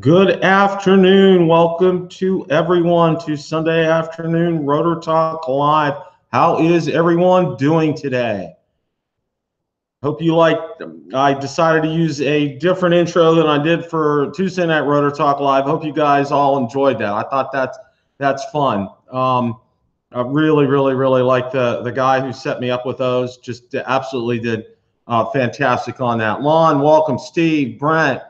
Good afternoon. Welcome to everyone to Sunday Afternoon Rotor Talk Live. How is everyone doing today? Hope you liked. I decided to use a different intro than I did for Tuesday Night Rotor Talk Live. Hope you guys all enjoyed that. I thought that's fun. I really like the guy who set me up with those. Just absolutely did fantastic on that. Lon, welcome. Steve, Brent,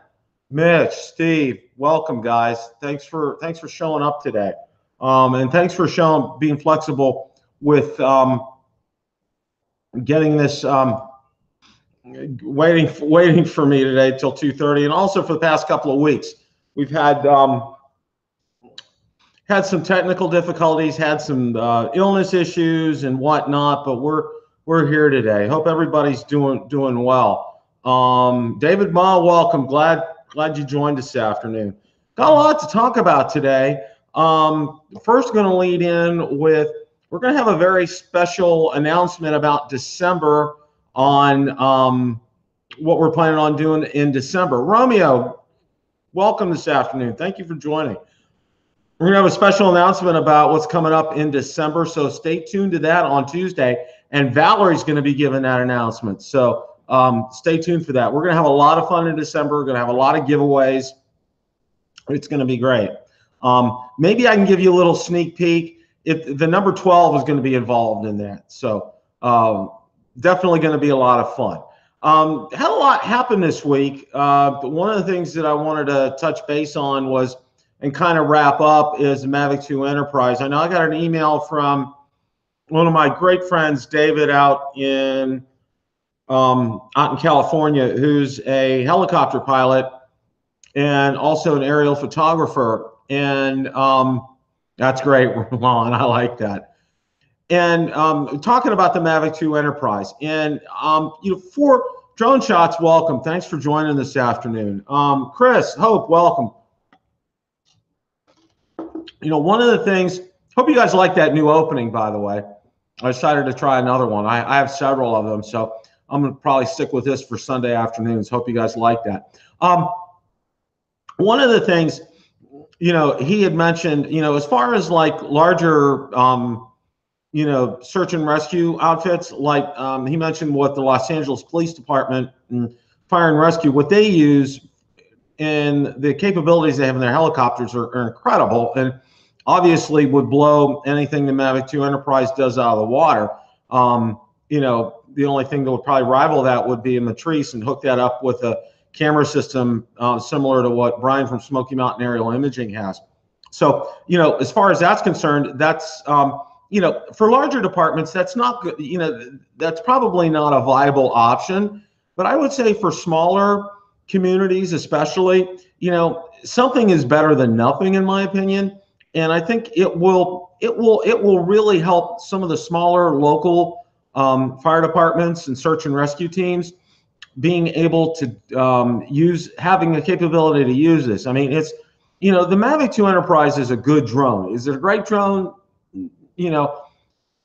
Mitch, Steve, welcome, guys. Thanks for showing up today, and thanks for being flexible with getting this waiting for me today till 2:30, and also for the past couple of weeks we've had some technical difficulties, had some illness issues and whatnot, but we're here today. Hope everybody's doing well. David Ma, welcome. Glad you joined this afternoon. Got a lot to talk about today. First, going to lead in with, we're going to have a very special announcement about December on what we're planning on doing in December. Romeo, welcome this afternoon. Thank you for joining. We're going to have a special announcement about what's coming up in December, so stay tuned to that on Tuesday. And Valerie's going to be giving that announcement. So stay tuned for that. We're going to have a lot of fun in December. We're going to have a lot of giveaways. It's going to be great. Maybe I can give you a little sneak peek. The number 12 is going to be involved in that. So definitely going to be a lot of fun. Had a lot happen this week. But one of the things that I wanted to touch base on was, and kind of wrap up, is the Mavic 2 Enterprise. I know I got an email from one of my great friends, David, out in California, who's a helicopter pilot and also an aerial photographer. And that's great, Ron. I like that. And talking about the Mavic 2 Enterprise. And, for Drone Shots, welcome. Thanks for joining this afternoon. Chris, Hope, welcome. One of the things, hope you guys like that new opening, by the way. I decided to try another one. I have several of them, so I'm going to probably stick with this for Sunday afternoons. Hope you guys like that. One of the things, he had mentioned, as far as like larger, search and rescue outfits, like he mentioned what the Los Angeles Police Department and Fire and Rescue, what they use, and the capabilities they have in their helicopters are incredible, and obviously would blow anything the Mavic 2 Enterprise does out of the water. The only thing that would probably rival that would be a matrice, and hook that up with a camera system similar to what Brian from Smoky Mountain Aerial Imaging has. So, as far as that's concerned, that's, for larger departments, that's not good. That's probably not a viable option. But I would say for smaller communities, especially, something is better than nothing, in my opinion. And I think it will really help some of the smaller local fire departments and search and rescue teams being able to having the capability to use this. I mean, it's, the Mavic 2 Enterprise is a good drone. Is it a great drone?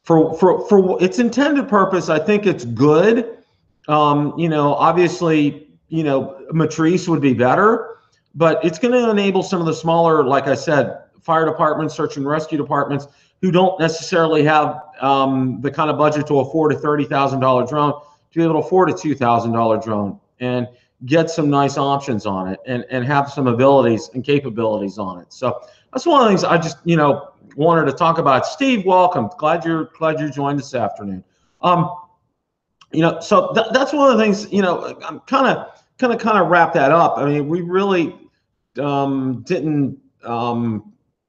For its intended purpose, I think it's good. Obviously, matrice would be better, but it's going to enable some of the smaller, like I said, fire departments, search and rescue departments, who don't necessarily have the kind of budget to afford a $30,000 drone, to be able to afford a $2,000 drone and get some nice options on it, and have some abilities and capabilities on it. So that's one of the things I just wanted to talk about. Steve, welcome. Glad you joined this afternoon. So that's one of the things. I'm kind of wrap that up. I mean, we really didn't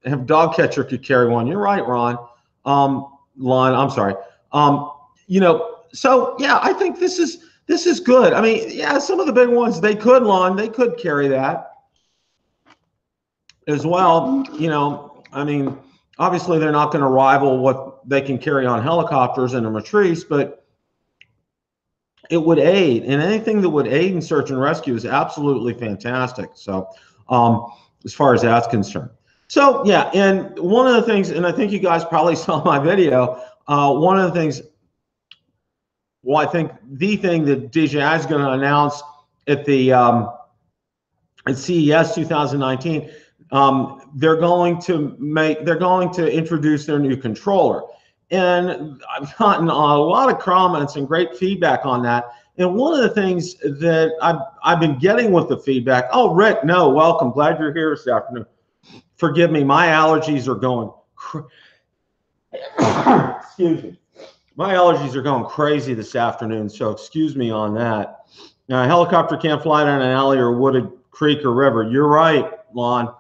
have dog catcher could carry one. You're right, Ron. Lon, I'm sorry. So yeah, I think this is good. I mean, yeah, some of the big ones they could carry that as well. I mean, obviously they're not going to rival what they can carry on helicopters and a matrice, but it would aid, and anything that would aid in search and rescue is absolutely fantastic. So as far as that's concerned. So yeah, and one of the things, and I think you guys probably saw my video, one of the things, well, I think the thing that DJI is going to announce at the at CES 2019, they're going to introduce their new controller. And I've gotten a lot of comments and great feedback on that. And one of the things that I've been getting with the feedback, oh, Rick, no, welcome. Glad you're here this afternoon. Forgive me, my allergies are going, excuse me. My allergies are going crazy this afternoon, so excuse me on that. Now, a helicopter can't fly down an alley or wooded creek or river. You're right, Lon,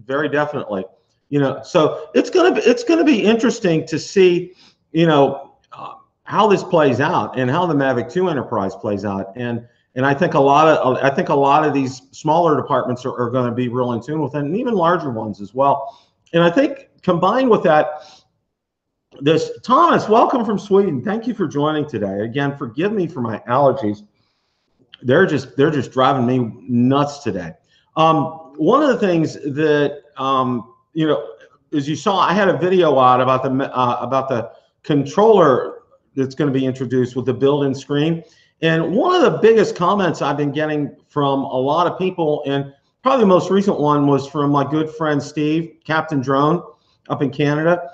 very definitely. You know, so it's gonna be interesting to see, you know, how this plays out and how the Mavic 2 enterprise plays out. And I think a lot of these smaller departments are going to be real in tune with it, and even larger ones as well. And I think combined with that, this Thomas, welcome from Sweden. Thank you for joining today. Again, forgive me for my allergies. They're just driving me nuts today. One of the things that you know, as you saw, I had a video out about the controller that's going to be introduced with the built-in screen. And one of the biggest comments I've been getting from a lot of people, and probably the most recent one was from my good friend Steve, Captain Drone, up in Canada.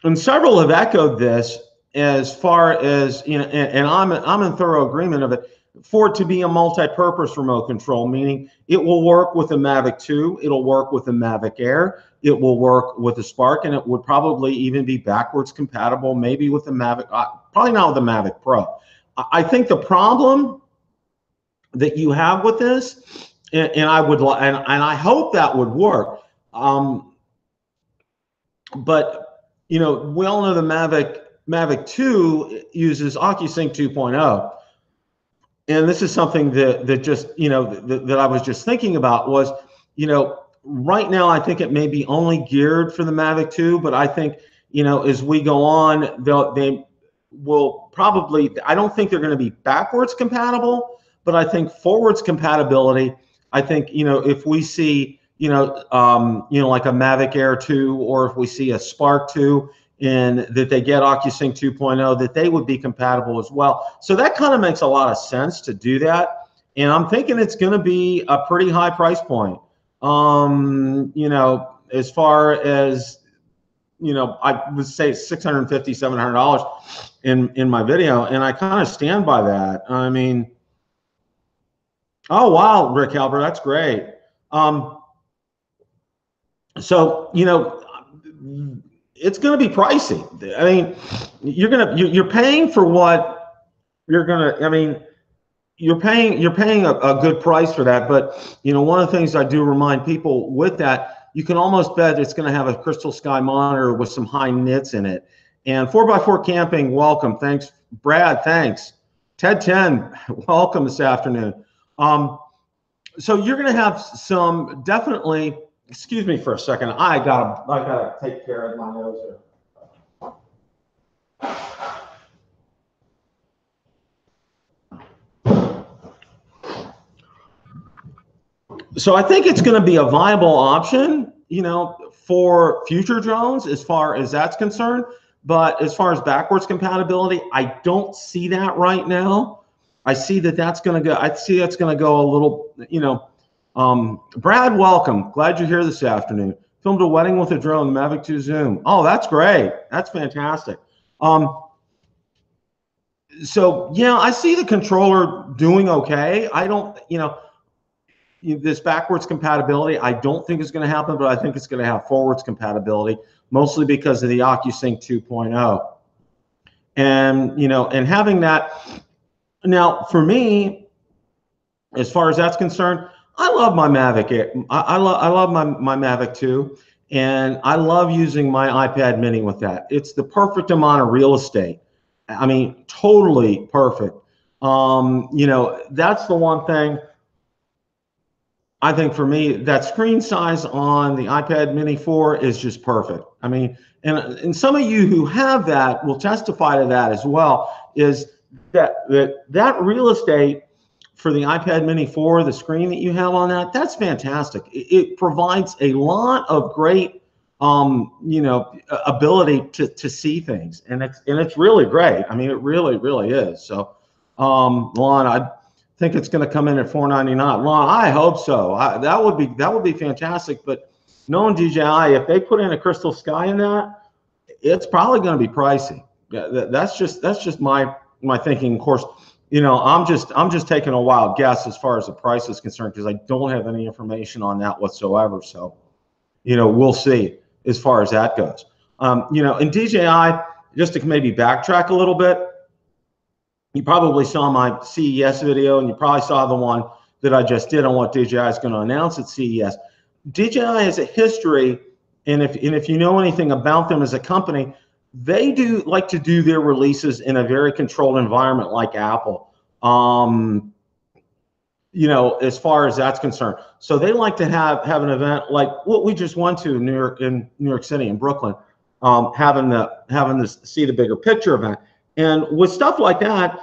And several have echoed this as far as, you know, and I'm in thorough agreement of it, for it to be a multi-purpose remote control, meaning it will work with the Mavic 2, it'll work with the Mavic Air, it will work with the Spark, and it would probably even be backwards compatible, maybe with the Mavic, probably not with the Mavic Pro. I think the problem that you have with this, and I hope that would work, but you know, we all know the Mavic 2 uses OcuSync 2.0. And this is something that just, you know, that I was just thinking about was, you know, right now I think it may be only geared for the Mavic 2, but I think, you know, as we go on, they will probably, I don't think they're going to be backwards compatible, but I think forwards compatibility, I think, you know, if we see, you know, like a Mavic Air 2, or if we see a Spark 2, and that they get OcuSync 2.0, that they would be compatible as well. So that kind of makes a lot of sense to do that. And I'm thinking it's going to be a pretty high price point. You know, as far as, you know, I would say $650, $700 in my video, and I kind of stand by that. I mean, oh wow, Rick Halber, that's great. So, you know, it's going to be pricey. I mean, you're paying for what you're going to, I mean, you're paying a good price for that. But, you know, one of the things I do remind people with that, you can almost bet it's going to have a crystal sky monitor with some high nits in it. And 4x4 camping, welcome. Thanks, Brad. Thanks. Ted 10, welcome this afternoon. So you're going to have some definitely. Excuse me for a second. I gotta take care of my nose here. So I think it's going to be a viable option, you know, for future drones as far as that's concerned. But as far as backwards compatibility, I don't see that right now. I see that's going to go. I see that's going to go a little, you know. Brad, welcome. Glad you're here this afternoon. Filmed a wedding with a drone, the Mavic 2 Zoom. Oh, that's great. That's fantastic. So yeah, I see the controller doing okay. I don't, you know, this backwards compatibility, I don't think is going to happen, but I think it's going to have forwards compatibility, mostly because of the OcuSync 2.0. And, you know, and having that, now for me, as far as that's concerned, I love my Mavic. I love my Mavic 2, and I love using my iPad mini with that. It's the perfect amount of real estate. I mean, totally perfect. You know, that's the one thing I think for me, that screen size on the iPad mini 4 is just perfect. I mean, and some of you who have that will testify to that as well, is that real estate for the iPad mini 4, the screen that you have on that, that's fantastic. It provides a lot of great, you know, ability to see things, and it's really great. I mean, it really is. So, Lon, think it's going to come in at $499. Ron, I hope so. That would be fantastic. But knowing DJI, if they put in a crystal sky in that, it's probably going to be pricey. That's just my thinking. Of course, you know, I'm just taking a wild guess as far as the price is concerned, because I don't have any information on that whatsoever. So, you know, we'll see as far as that goes. You know, in DJI, just to maybe backtrack a little bit, you probably saw my CES video, and you probably saw the one that I just did on what DJI is going to announce at CES. DJI has a history, and if you know anything about them as a company, they do like to do their releases in a very controlled environment like Apple. You know, as far as that's concerned. So they like to have an event like what we just went to in New York City, in Brooklyn, having this See the Bigger Picture event. And with stuff like that,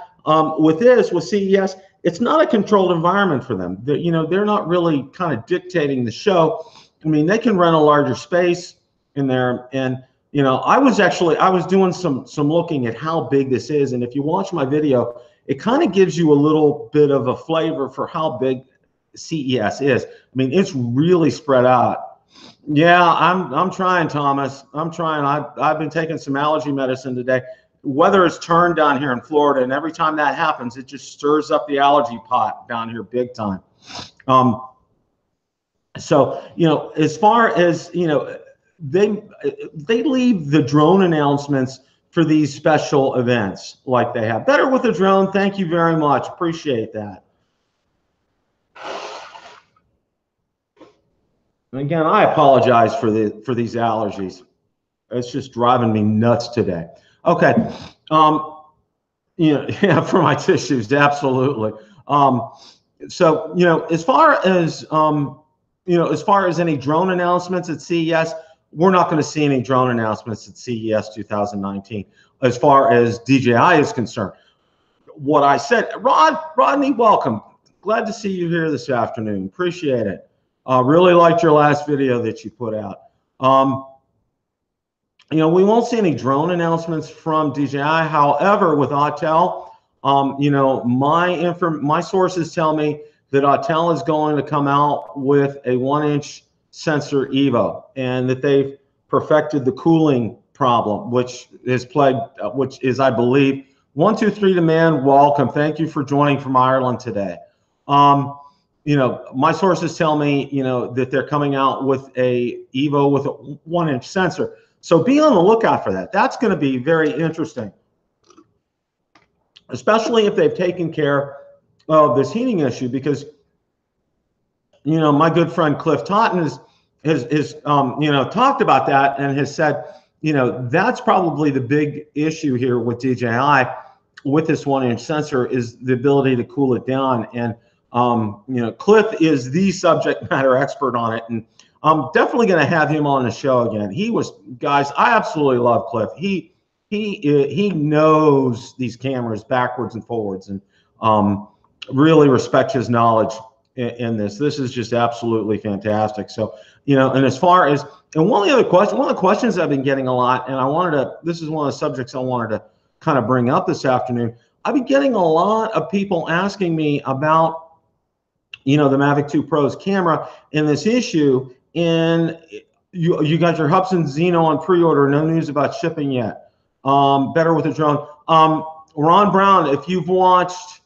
with CES, it's not a controlled environment for them. You know, they're not really kind of dictating the show. I mean, they can rent a larger space in there. And, you know, I was doing some looking at how big this is. And if you watch my video, it kind of gives you a little bit of a flavor for how big CES is. I mean, it's really spread out. Yeah, I'm trying, Thomas. I'm trying. I've been taking some allergy medicine today. Weather is turned down here in Florida, and every time that happens, it just stirs up the allergy pot down here big time. So, you know, as far as, you know, they leave the drone announcements for these special events like they have. Better with a Drone. Thank you very much. Appreciate that. And again, I apologize for these allergies. It's just driving me nuts today. Okay, you know, yeah, for my tissues, absolutely. So, you know, as far as any drone announcements at CES, we're not going to see any drone announcements at CES 2019 as far as DJI is concerned. What I said, Rodney, welcome. Glad to see you here this afternoon. Appreciate it. Really liked your last video that you put out. You know, we won't see any drone announcements from DJI. However, with Autel, you know, my sources tell me that Autel is going to come out with a 1-inch sensor Evo, and that they've perfected the cooling problem, which is, I believe, 123 Demand. Welcome. Thank you for joining from Ireland today. You know, my sources tell me, you know, that they're coming out with a Evo with a 1-inch sensor. So be on the lookout for that. That's going to be very interesting, especially if they've taken care of this heating issue, because, you know, my good friend Cliff Totten has you know, talked about that and has said, you know, that's probably the big issue here with DJI with this 1-inch sensor, is the ability to cool it down. And you know, Cliff is the subject matter expert on it, and I'm definitely going to have him on the show again. Guys, I absolutely love Cliff. He knows these cameras backwards and forwards, and really respect his knowledge in this. This is just absolutely fantastic. So, you know, and as far as, and one of the questions I've been getting a lot, and this is one of the subjects I wanted to kind of bring up this afternoon. I've been getting a lot of people asking me about, you know, the Mavic 2 Pro's camera and this issue. And you got your Hubsan Zino on pre-order, no news about shipping yet. Better with a Drone. Ron Brown, if you've watched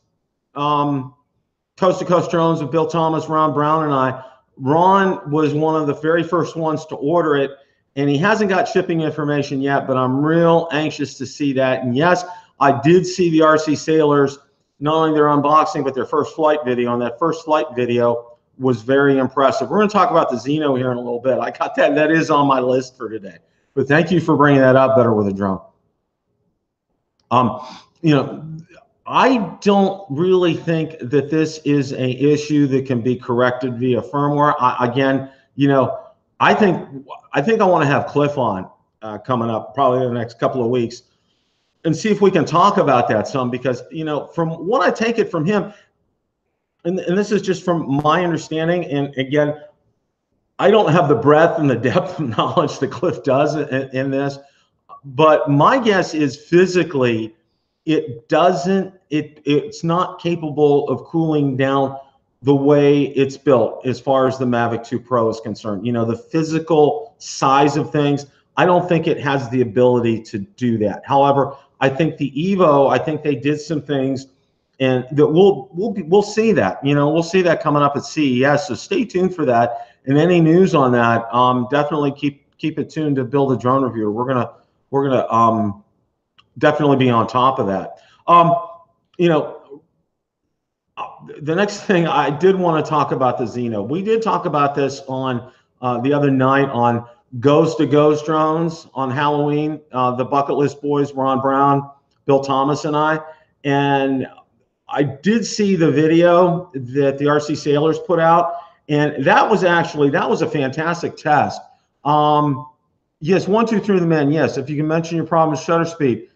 Coast to Coast Drones with Bill Thomas, Ron Brown, and I, Ron was one of the very first ones to order it, and he hasn't got shipping information yet, but I'm real anxious to see that. And yes, I did see the RC Sailors, not only their unboxing, but their first flight video, and that first flight video was very impressive. We're going to talk about the Zino here in a little bit. I got that. That is on my list for today. But thank you for bringing that up, Better with a Drone. You know, I don't really think that this is an issue that can be corrected via firmware. Again, you know, I think I want to have Cliff on coming up probably in the next couple of weeks and see if we can talk about that some, because, you know, from what I take it from him, and this is just from my understanding, and again, I don't have the breadth and the depth of knowledge that Cliff does in this, but my guess is physically it's not capable of cooling down the way it's built as far as the Mavic 2 Pro is concerned. You know, the physical size of things, I don't think it has the ability to do that. However, I think the Evo, I think they did some things, and that we'll see that. You know, we'll see that coming up at CES. So stay tuned for that. And any news on that, definitely keep it tuned to BillTheDroneReviewer. We're gonna definitely be on top of that. You know, the next thing I did want to talk about the Zino. We did talk about this on the other night on Ghost to Ghost drones on Halloween. The Bucket List Boys, Ron Brown, Bill Thomas, and I did see the video that the RC Sailors put out, and that was a fantastic test. Yes, 1, 2, 3 the man. Yes, if you can mention your problem with shutter speed.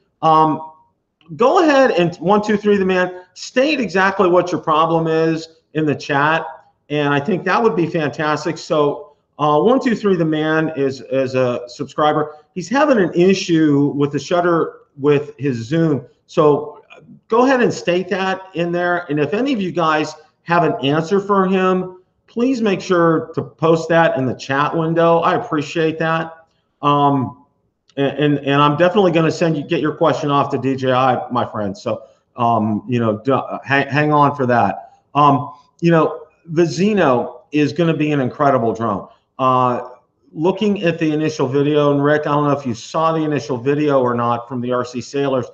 Go ahead and 1, 2, 3 the man, state exactly what your problem is in the chat, and I think that would be fantastic. So 1, 2, 3 the man is a subscriber. He's having an issue with the shutter with his zoom. So go ahead and state that in there. And if any of you guys have an answer for him, please make sure to post that in the chat window. I appreciate that. And I'm definitely going to get your question off to DJI, my friend. So, you know, hang on for that. You know, the Zino is going to be an incredible drone. Looking at the initial video, and Rick, I don't know if you saw the initial video or not from the RC Sailors.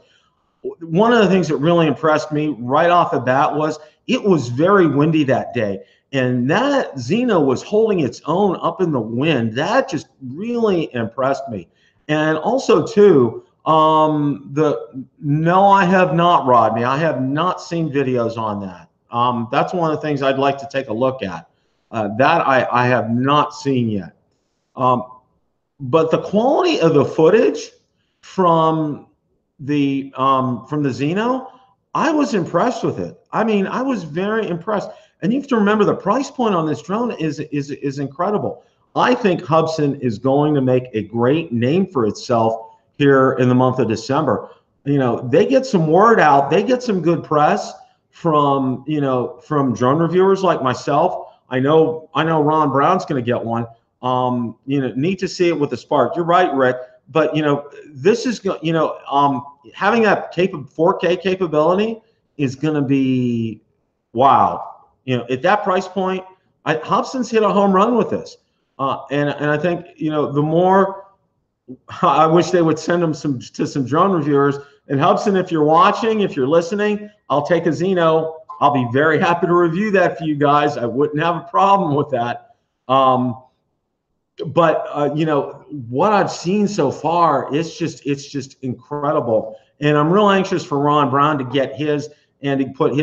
One of the things that really impressed me right off the bat was it was very windy that day. And that Zino was holding its own up in the wind. That just really impressed me. And also too, no, I have not, Rodney. I have not seen videos on that. That's one of the things I'd like to take a look at. That I have not seen yet. But the quality of the footage from the Zino, I was impressed with it. I mean, I was very impressed. And you have to remember the price point on this drone is incredible. I think Hubsan is going to make a great name for itself here in the month of December. You know, they get some word out, they get some good press from, you know, from drone reviewers like myself. I know Ron Brown's going to get one. You know, need to see it with the Spark. You're right, Rick. But you know, this is, you know, having that 4K capability is going to be wow. You know, at that price point, Hubsan's hit a home run with this. And I think, you know, the more I wish they would send them to some drone reviewers. And Hubsan, if you're watching, if you're listening, I'll take a Zino. I'll be very happy to review that for you guys. I wouldn't have a problem with that. But you know, what I've seen so far, it's just incredible. And I'm real anxious for Ron Brown to get his and to put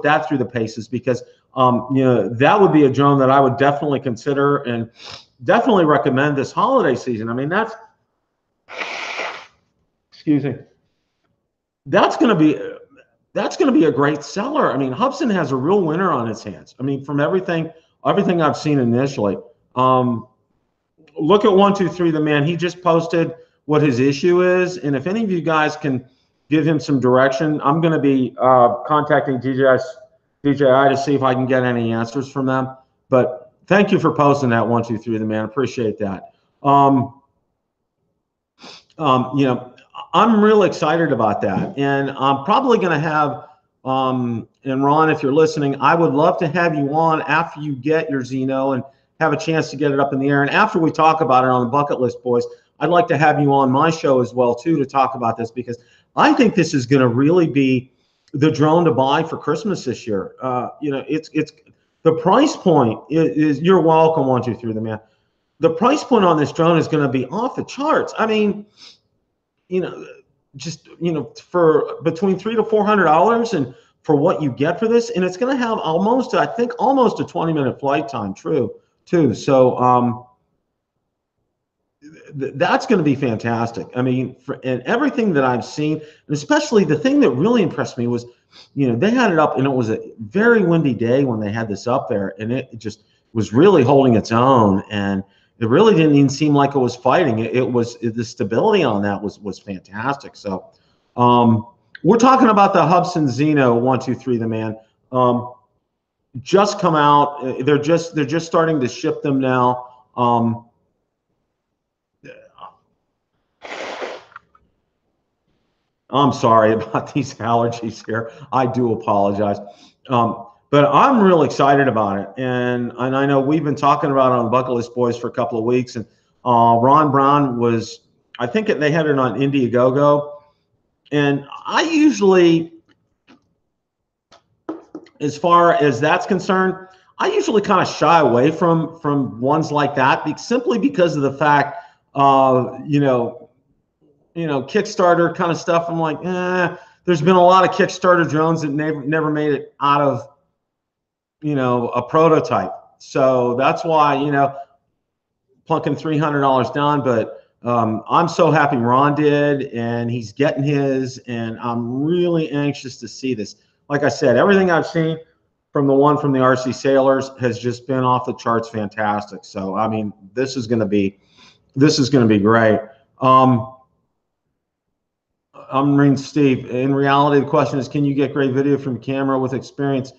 that through the paces, because you know, that would be a drone that I would definitely consider and definitely recommend this holiday season. I mean, excuse me, that's going to be a great seller. I mean, Hubsan has a real winner on its hands. I mean, from everything I've seen initially. Look at 1, 2, 3 the man. He just posted what his issue is, and if any of you guys can give him some direction, I'm going to be contacting DJI to see if I can get any answers from them. But thank you for posting that 1, 2, 3 the man. Appreciate that. You know, I'm real excited about that, and I'm probably going to have and Ron, if you're listening, I would love to have you on after you get your Zino and have a chance to get it up in the air. And after we talk about it on the Bucket List Boys, I'd like to have you on my show as well too to talk about this, because I think this is going to really be the drone to buy for Christmas this year. You know, it's the price point is you're welcome. 1, 2, 3 the man. The price point on this drone is going to be off the charts. I mean, you know, just, you know, for between $300 to $400 and for what you get for this, and it's going to have almost, I think, almost a 20-minute flight time. True, too. So that's going to be fantastic. I mean, and everything that I've seen, and especially the thing that really impressed me was, you know, they had it up, and it was a very windy day when they had this up there, and it just was really holding its own, and it really didn't even seem like it was fighting. It was the stability on that was fantastic. So we're talking about the Hubsan Zino 123, the man. Just come out. They're just starting to ship them now. I'm sorry about these allergies here. I do apologize. But I'm real excited about it. And I know we've been talking about it on Bucket List Boys for a couple of weeks. And Ron Brown was, I think they had it on Indiegogo. And I usually, as far as that's concerned, I usually kind of shy away from ones like that, simply because of the fact, Kickstarter kind of stuff. I'm like, there's been a lot of Kickstarter drones that never made it out of, a prototype. So that's why, plunking $300 down. But I'm so happy Ron did, and he's getting his, and I'm really anxious to see this. Like I said, everything I've seen from the one from the RC Sailors has just been off the charts fantastic. So, I mean, this is going to be great. I'm reading Steve. In reality, the question is, can you get great video from camera with experience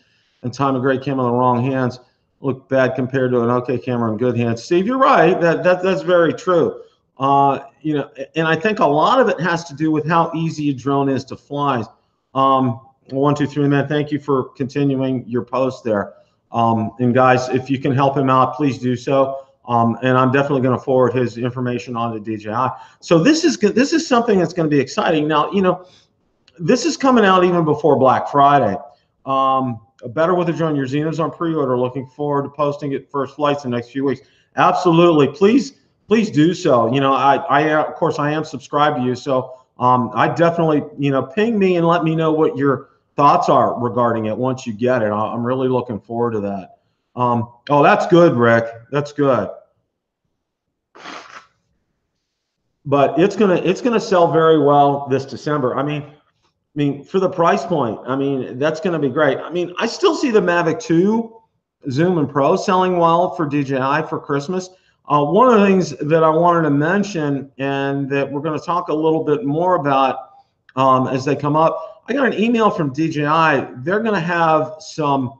and time a great camera in the wrong hands look bad compared to an okay camera in good hands? Steve, you're right. That's very true. And I think a lot of it has to do with how easy a drone is to fly. 123 man, thank you for continuing your post there. And guys, if you can help him out, please do so. And I'm definitely going to forward his information on to DJI. So this is something that's going to be exciting. Now, this is coming out even before Black Friday. Better with a Drone. Your Xenos on pre-order. Looking forward to posting it first flights in the next few weeks. Absolutely. Please do so. Of course, I am subscribed to you. So I definitely, ping me and let me know what your thoughts are regarding it once you get it. I'm really looking forward to that. Oh, that's good, Rick. That's good. But it's gonna sell very well this December. I mean, for the price point, that's gonna be great. I still see the Mavic 2 Zoom and Pro selling well for DJI for Christmas. One of the things that I wanted to mention, and that we're going to talk a little bit more about as they come up, I got an email from DJI. They're going to have some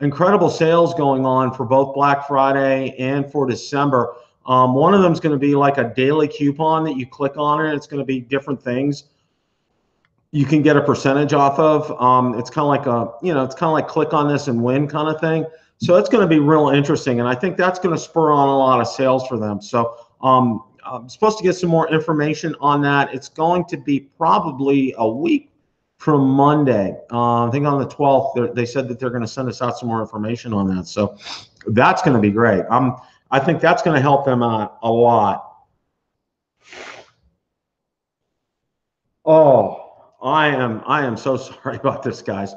incredible sales going on for both Black Friday and for December. One of them is going to be like a daily coupon that you click on, and it's going to be different things you can get a percentage off of. It's kind of like it's kind of like click on this and win kind of thing. So it's going to be real interesting, and I think that's going to spur on a lot of sales for them. So I'm supposed to get some more information on that. It's going to be probably a week from Monday. I think on the 12th, they said that they're going to send us out some more information on that. So that's going to be great. I think that's going to help them out a lot. Oh, I am so sorry about this, guys.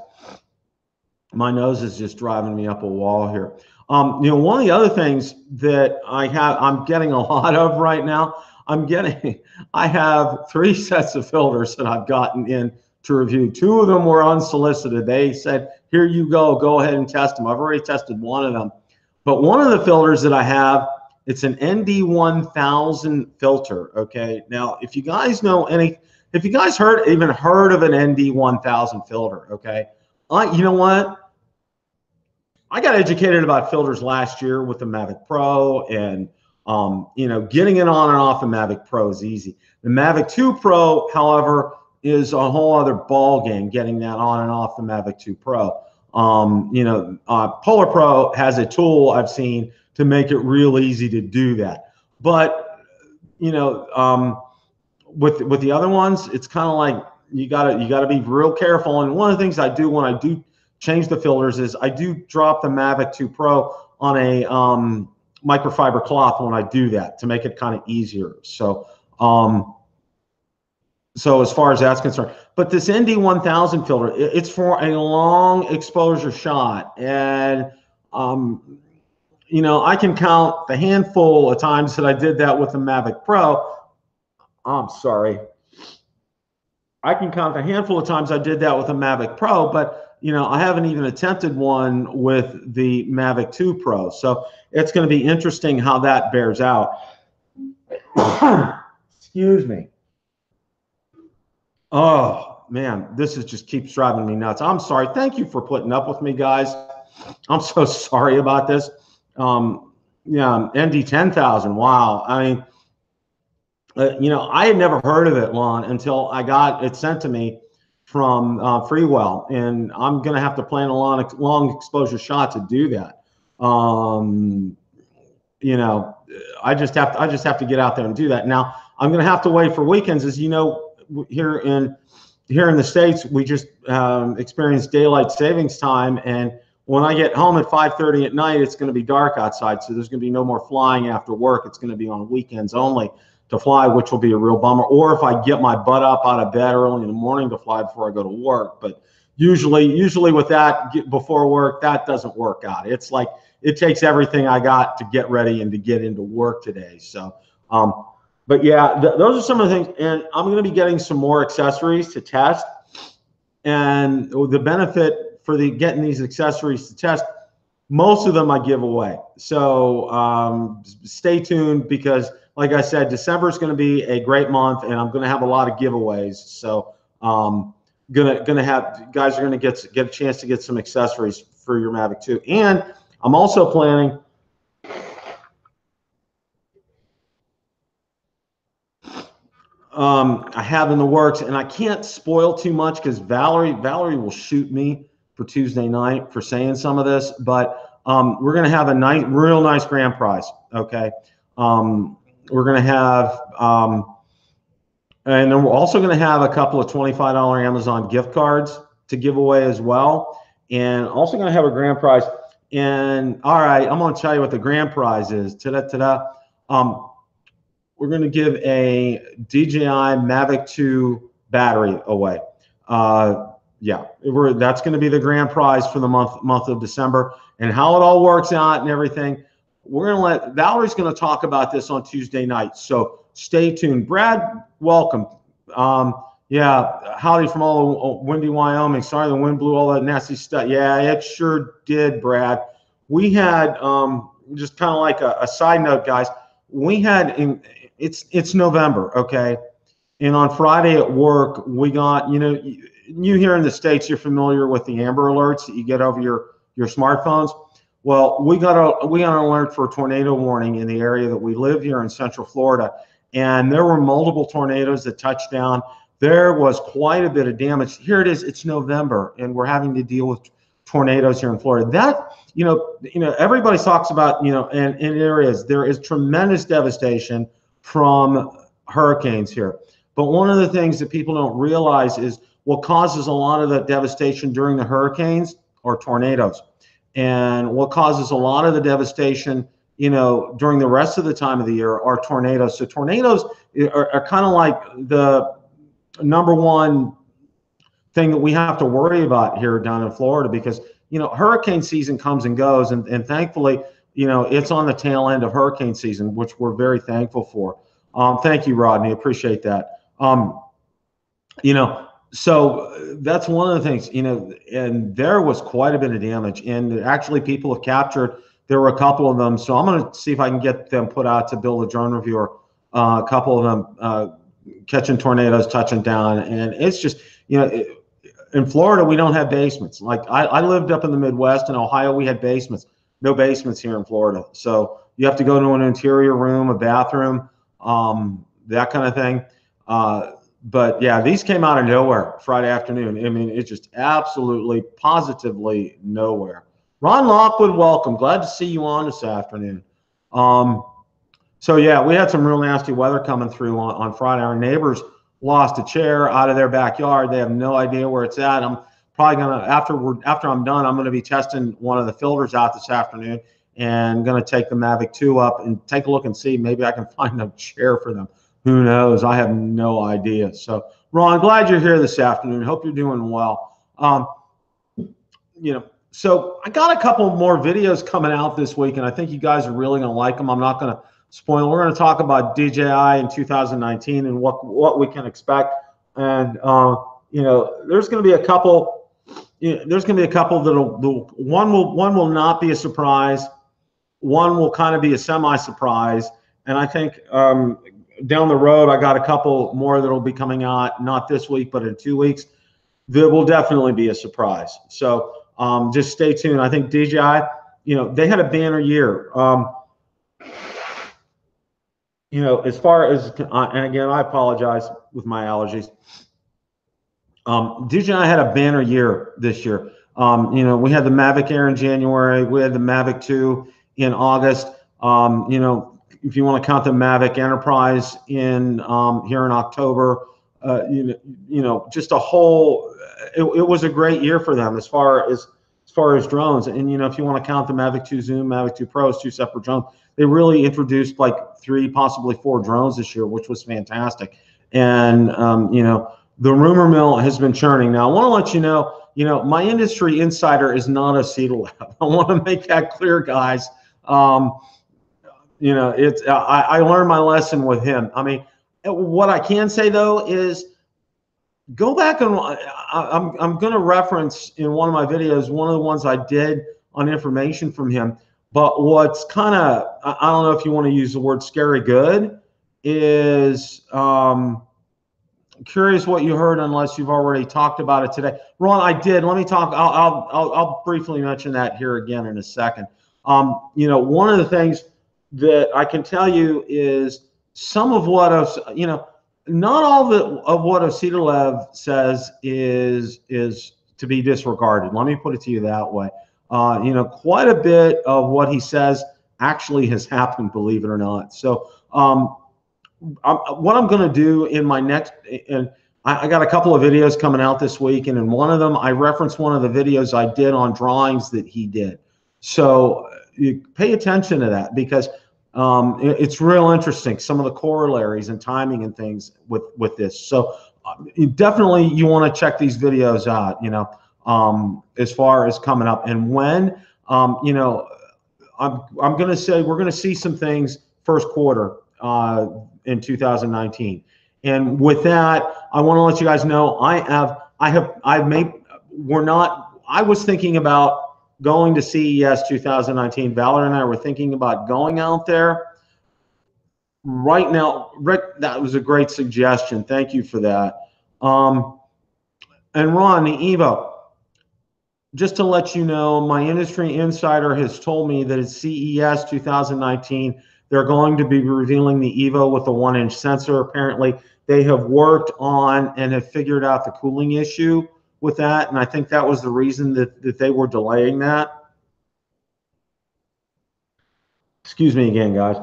My nose is just driving me up a wall here. One of the other things that I'm getting a lot of right now, I have 3 sets of filters that I've gotten in to review. 2 of them were unsolicited. They said, here you go ahead and test them. I've already tested one of them. But one of the filters that I have, it's an ND1000 filter, okay? Now, if you guys know if you guys even heard of an ND1000 filter, okay? You know what? I got educated about filters last year with the Mavic Pro, and getting it on and off the Mavic Pro is easy. The Mavic 2 Pro, however, is a whole other ball game, getting that on and off the Mavic 2 Pro. Polar Pro has a tool I've seen to make it real easy to do that. But with the other ones, it's kind of like you gotta be real careful. And one of the things I do when I do change the filters is I do drop the Mavic 2 Pro on a microfiber cloth when I do that to make it kind of easier. So so as far as that's concerned, but this ND1000 filter, it's for a long exposure shot, and I can count the handful of times that I did that with the Mavic Pro. I'm sorry. I can count the handful of times I did that with the Mavic Pro, but I haven't even attempted one with the Mavic 2 Pro. So it's going to be interesting how that bears out. Excuse me. Oh, man, this is just keeps driving me nuts. I'm sorry. Thank you for putting up with me, guys. I'm so sorry about this. Yeah, ND 10,000. Wow. I mean, I had never heard of it, Lon, until I got it sent to me from Freewell, and I'm going to have to plan a long exposure shot to do that. I just have to get out there and do that. Now I'm going to have to wait for weekends, as you know, here in the States, we just experienced daylight savings time, and when I get home at 5:30 at night, it's going to be dark outside, so there's going to be no more flying after work. It's going to be on weekends only to fly, which will be a real bummer. Or if I get my butt up out of bed early in the morning to fly before I go to work. But usually with that before work, that doesn't work out. It's like it takes everything I got to get ready and to get into work today. So, but yeah, those are some of the things. And I'm going to be getting some more accessories to test. And the benefit for getting these accessories to test, most of them I give away. So stay tuned, because like I said, December is going to be a great month, and I'm going to have a lot of giveaways. So gonna have guys are going to get a chance to get some accessories for your Mavic 2. And I'm also planning I have in the works, and I can't spoil too much because Valerie will shoot me for Tuesday night for saying some of this, but we're going to have a real nice grand prize. Okay. We're going to have, and then we're also going to have a couple of $25 Amazon gift cards to give away as well. And also going to have a grand prize. And all right, I'm going to tell you what the grand prize is. We're going to give a DJI Mavic 2 battery away. Yeah, that's going to be the grand prize for the month of December. And how it all works out and everything, we're going to Valerie's going to talk about this on Tuesday night. So stay tuned. Brad, welcome. Yeah, howdy from all windy Wyoming. Sorry the wind blew all that nasty stuff. Yeah, it sure did, Brad. We had, just kind of like a side note, guys, we had, it's November, okay? And on Friday at work, we got, you here in the States, you're familiar with the Amber Alerts that you get over your smartphones. Well, we got an alert for a tornado warning in the area that we live here in Central Florida, and there were multiple tornadoes that touched down. There was quite a bit of damage. Here it is. It's November, and we're having to deal with tornadoes here in Florida. That everybody talks about in areas there is tremendous devastation from hurricanes here. But one of the things that people don't realize is what causes a lot of the devastation during the hurricanes are tornadoes. And what causes a lot of the devastation, during the rest of the time of the year are tornadoes. So tornadoes are kind of like the number one thing that we have to worry about here down in Florida, because, hurricane season comes and goes. And thankfully, it's on the tail end of hurricane season, which we're very thankful for. Thank you, Rodney. Appreciate that. So that's one of the things, and there was quite a bit of damage, and actually people have captured, there were a couple of them. So I'm going to see if I can get them put out to Bill the Drone Reviewer, a couple of them catching tornadoes, touching down. And it's just, in Florida, we don't have basements. Like I lived up in the Midwest. In Ohio, we had basements. No basements here in Florida. So you have to go to an interior room, a bathroom, that kind of thing. But yeah, these came out of nowhere Friday afternoon. I mean, it's just absolutely, positively nowhere. Ron Lockwood, welcome. Glad to see you on this afternoon. So yeah, we had some real nasty weather coming through on Friday. Our neighbors lost a chair out of their backyard. They have no idea where it's at. I'm probably gonna, after I'm done, I'm gonna be testing one of the filters out this afternoon, and gonna take the Mavic 2 up and take a look and see maybe I can find a chair for them. Who knows? I have no idea. So, Ron, glad you're here this afternoon. Hope you're doing well. So I got a couple more videos coming out this week, and I think you guys are really going to like them. I'm not going to spoil. We're going to talk about DJI in 2019 and what we can expect. And there's going to be a couple. There's going to be a couple that'll one will not be a surprise. One will kind of be a semi-surprise, and I think. Down the road, I got a couple more that will be coming out, not this week, but in 2 weeks. there will definitely be a surprise. So just stay tuned. I think DJI, you know, they had a banner year. You know, as far as, and again, I apologize with my allergies. DJI had a banner year this year. You know, we had the Mavic Air in January. We had the Mavic 2 in August. You know, if you want to count the Mavic Enterprise in here in October, you know, just a whole. It was a great year for them as far as drones. And you know, if you want to count the Mavic 2 Zoom, Mavic 2 Pros, 2 separate drones, they really introduced like 3, possibly 4 drones this year, which was fantastic. And you know, the rumor mill has been churning. Now, I want to let you know, my industry insider is not a SeaTaLab. I want to make that clear, guys. You know, it's I learned my lesson with him. I mean, what I can say though is go back and I'm going to reference in one of my videos one of the ones I did on information from him. But what's kind of, I don't know if you want to use the word scary good, is curious what you heard, unless you've already talked about it today. Ron, I did. Let me talk. I'll briefly mention that here again in a second. You know, one of the things that I can tell you is some of what you know, not all of what SeaTaLab says is to be disregarded. Let me put it to you that way. You know, quite a bit of what he says actually has happened, believe it or not. So what I'm going to do in my next, and I got a couple of videos coming out this week, and in one of them I referenced one of the videos I did on drawings that he did. So you pay attention to that, because it's real interesting, some of the corollaries and timing and things with this. So definitely you want to check these videos out, you know, as far as coming up. And when, you know, I'm going to say we're going to see some things first quarter in 2019. And with that, I want to let you guys know I was thinking about going to CES 2019. Valerie and I were thinking about going out there. Right now, Rick, that was a great suggestion. Thank you for that. And Ron, the Evo, just to let you know, my industry insider has told me that at CES 2019, they're going to be revealing the Evo with a 1-inch sensor. Apparently, they have worked on and have figured out the cooling issue with that, and I think that was the reason that they were delaying that. Excuse me again, guys.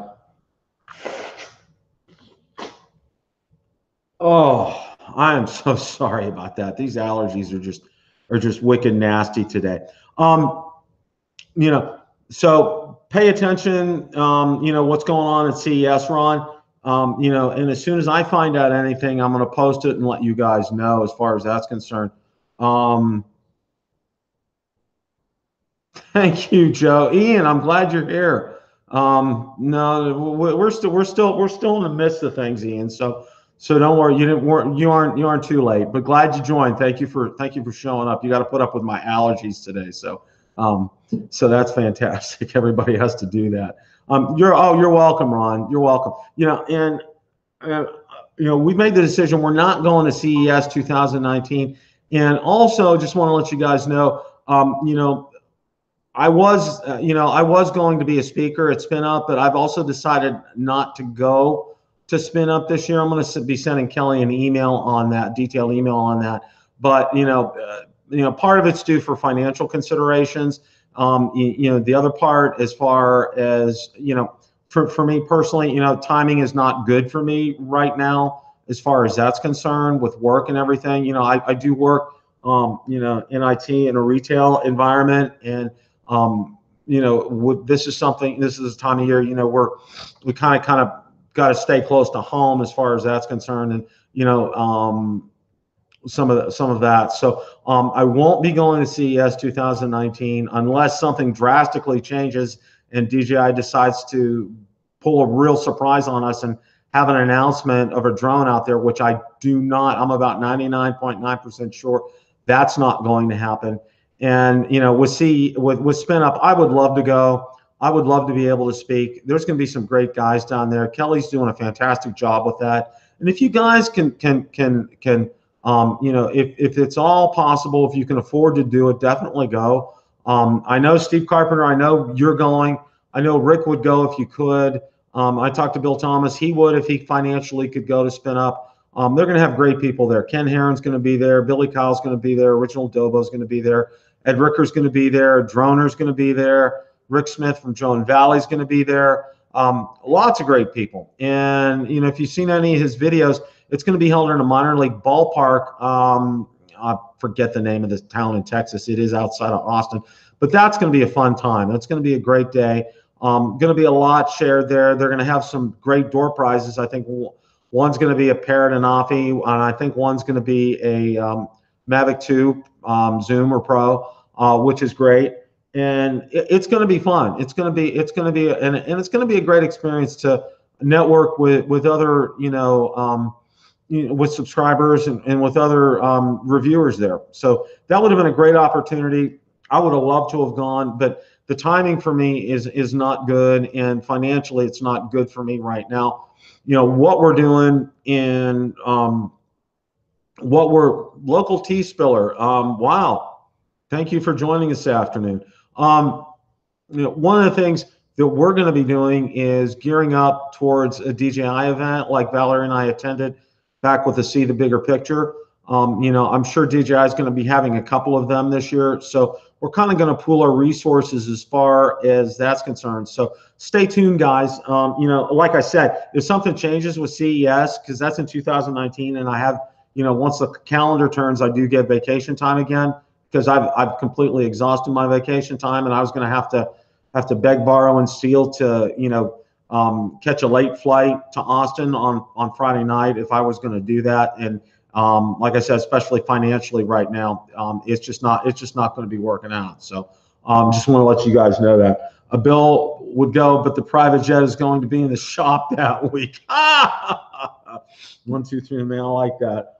Oh, I am so sorry about that. These allergies are just wicked nasty today. You know, so pay attention. You know what's going on at CES, Ron. You know, and as soon as I find out anything, I'm going to post it and let you guys know as far as that's concerned. Thank you, Joe. Ian, I'm glad you're here. No, we're still in the midst of things, Ian. So don't worry. You aren't too late. But glad you joined. Thank you for showing up. You got to put up with my allergies today. So so that's fantastic. Everybody has to do that. You're welcome, Ron. You're welcome. You know, and you know, we made the decision we're not going to CES 2019. And also, just want to let you guys know, you know, I was going to be a speaker at Spin Up, but I've also decided not to go to Spin Up this year. I'm going to be sending Kelly an email on that, detailed email on that. But you know, part of it's due for financial considerations. You know, the other part, as far as, you know, for me personally, you know, timing is not good for me right now as far as that's concerned with work and everything. You know, I do work, you know, in IT in a retail environment, and you know, this is a time of year, you know, we kind of got to stay close to home as far as that's concerned, and you know, some of that. So I won't be going to CES 2019 unless something drastically changes and DJI decides to pull a real surprise on us and have an announcement of a drone out there, which I do not. I'm about 99.9% sure that's not going to happen. And you know, with Spin Up, I would love to go. I would love to be able to speak. There's going to be some great guys down there. Kelly's doing a fantastic job with that. And if you guys can You know, if it's all possible, if you can afford to do it, definitely go. I know Steve Carpenter, I know you're going. I know Rick would go if you could. I talked to Bill Thomas. He would if he financially could go to spin up. They're going to have great people there. Ken Herron's going to be there. Billy Kyle's going to be there. Original Dobo's going to be there. Ed Ricker's going to be there. Droner's going to be there. Rick Smith from Drone Valley's going to be there. Lots of great people. And, you know, if you've seen any of his videos, it's going to be held in a minor league ballpark. I forget the name of this town in Texas. It is outside of Austin. But that's going to be a fun time. That's going to be a great day. Going to be a lot shared there. They're going to have some great door prizes. I think one's going to be a Parrot and Offie, and I think one's going to be a Mavic 2 Zoom or Pro, which is great. And it's going to be fun. It's going to be it's going to be a great experience to network with other, you know, with subscribers and with other reviewers there. So that would have been a great opportunity. I would have loved to have gone, but the timing for me is not good, and financially it's not good for me right now. You know what we're doing in what we're local tea spiller. Wow, thank you for joining us this afternoon. You know, one of the things that we're going to be doing is gearing up towards a DJI event like Valerie and I attended back with the See the Bigger Picture. You know, I'm sure DJI is going to be having a couple of them this year. So we're kind of going to pool our resources as far as that's concerned. So stay tuned, guys. You know, like I said, if something changes with CES, because that's in 2019, and I have, you know, once the calendar turns, I do get vacation time again, because I've completely exhausted my vacation time, and I was going to have to beg, borrow, and steal to, you know, catch a late flight to Austin on Friday night if I was going to do that. And like I said, especially financially right now, it's just not going to be working out. So just want to let you guys know that. Bill would go, but the private jet is going to be in the shop that week. 1, 2, 3, man, I like that.